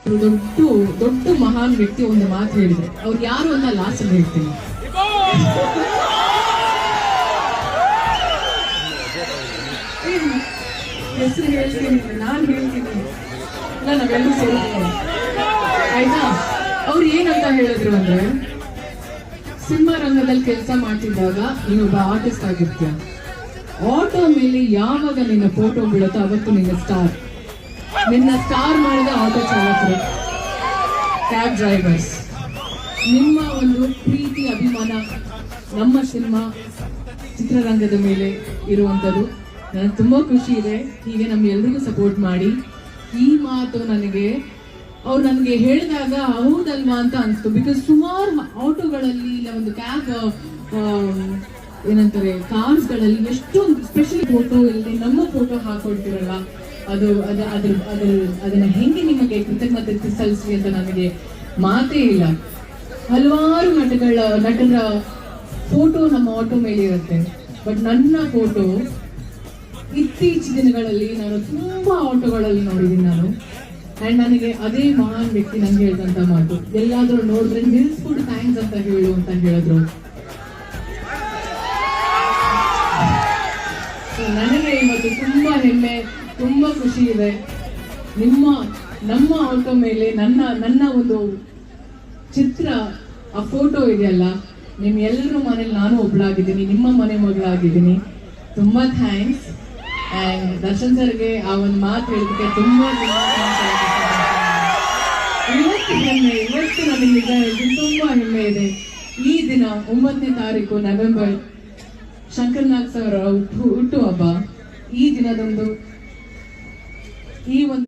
ದೊಡ್ಡ ಮಹಾನ್ ವ್ಯಕ್ತಿ ಒಂದು ಮಾತು ಹೇಳಿದ್ರೆ ಅವ್ರು ಯಾರು ಅಂತ ಲಾಸ್ಟ್ ಅಲ್ಲಿ ಹೇಳ್ತೀನಿ. ಹೆಸರು ಹೇಳ್ತೀನಿ, ನಾನು ಹೇಳ್ತೀನಿ, ನಾವೆಲ್ಲರೂ ಸೇರ್ತೀನಿ ಆಯ್ತಾ. ಅವ್ರು ಏನಂತ ಹೇಳಿದ್ರು ಅಂದ್ರೆ, ಸಿನಿಮಾ ರಂಗದಲ್ಲಿ ಕೆಲಸ ಮಾಡ್ತಿದ್ದಾಗ ನೀನೊಬ್ಬ ಆರ್ಟಿಸ್ಟ್ ಆಗಿರ್ತೀಯ, ಆಟೋ ಮೇಲೆ ಯಾವಾಗ ನಿನ್ನ ಫೋಟೋ ಬೀಳುತ್ತೋ ಅವತ್ತು ನಿನ್ನ ಸ್ಟಾರ್ ಮಾಡಿದ ಆಟೋ ಚಾಲಕರು, ಕ್ಯಾಬ್ ಡ್ರೈವರ್ಸ್. ನಿಮ್ಮ ಒಂದು ಪ್ರೀತಿ ಅಭಿಮಾನ ನಮ್ಮ ಸಿನಿಮಾ ಚಿತ್ರರಂಗದ ಮೇಲೆ ಇರುವಂಥದ್ದು ನನಗೆ ತುಂಬಾ ಖುಷಿ ಇದೆ. ಹೀಗೆ ನಮ್ಗೆಲ್ರಿಗೂ ಸಪೋರ್ಟ್ ಮಾಡಿ. ಈ ಮಾತು ಅವ್ರು ನನಗೆ ಹೇಳಿದಾಗ ಹೌದಲ್ವಾ ಅಂತ ಅನಿಸ್ತು. ಬಿಕಾಸ್ ಸುಮಾರು ಆಟೋಗಳಲ್ಲಿ ಇಲ್ಲ ಒಂದು ಕ್ಯಾಬ್ ಏನಂತಾರೆ ಕಾರ್ಸ್ಗಳಲ್ಲಿ ಎಷ್ಟೊಂದು ಸ್ಪೆಷಲಿ ಫೋಟೋ ಇಲ್ಲಿ ನಮ್ಮ ಫೋಟೋ ಹಾಕೊಳ್ತಿರಲ್ಲ, ಅದನ್ನ ಹೆಂಗೆ ನಿಮಗೆ ಕೃತಜ್ಞತೆ ಸಲ್ಲಿಸಿ ಅಂತ ನನಗೆ ಮಾತೇ ಇಲ್ಲ. ಹಲವಾರು ನಟರ ಫೋಟೋ ನಮ್ಮ ಆಟೋ ಮೇಲೆ ಇರುತ್ತೆ. ಬಟ್ ನನ್ನ ಫೋಟೋ ಇತ್ತೀಚಿನ ದಿನಗಳಲ್ಲಿ ನಾನು ತುಂಬಾ ಆಟೋಗಳಲ್ಲಿ ನೋಡಿದ್ದೀನಿ ನಾನು. ಅಂಡ್ ನನಗೆ ಅದೇ ಮಹಾನ್ ವ್ಯಕ್ತಿ ನಂಗೆ ಹೇಳಿದಂತ ಮಾತು, ಎಲ್ಲಾದ್ರೂ ನೋಡಿದ್ರೆ ನಿಲ್ಸ್ಬಿಟ್ಟು ಥ್ಯಾಂಕ್ಸ್ ಅಂತ ಹೇಳು ಅಂತ ಹೇಳಿದ್ರು. ನನಗೆ ಇವತ್ತು ತುಂಬಾ ಹೆಮ್ಮೆ, ತುಂಬಾ ಖುಷಿ ಇದೆ. ನಮ್ಮ ಆಟೋ ಮೇಲೆ ನನ್ನ ಒಂದು ಚಿತ್ರ, ಆ ಫೋಟೋ ಇದೆಯಲ್ಲ, ನಿಮ್ ಎಲ್ಲರೂ ಮನೇಲಿ ನಾನು ಒಬ್ಳಾಗಿದ್ದೀನಿ, ನಿಮ್ಮ ಮನೆ ಮಗಳಾಗಿದ್ದೀನಿ. ತುಂಬಾ ಥ್ಯಾಂಕ್ಸ್. ಅಂಡ್ ದರ್ಶನ್ ಸರ್ಗೆ ಆ ಒಂದು ಮಾತು ಹೇಳಿದಕ್ಕೆ ತುಂಬಾ ಇವತ್ತು ನನಗೆ ನಿಜ ಹೇಳ್ತೀನಿ, ತುಂಬಾ ಹೆಮ್ಮೆ ಇದೆ. ಈ ದಿನ 9ನೇ ತಾರೀಕು ನವೆಂಬರ್ ಶಂಕರ್ನಾಗ್ ಸರ್ ಹುಟ್ಟುಹಬ್ಬ. ಈ ದಿನದಂದು ಈ ಒಂದು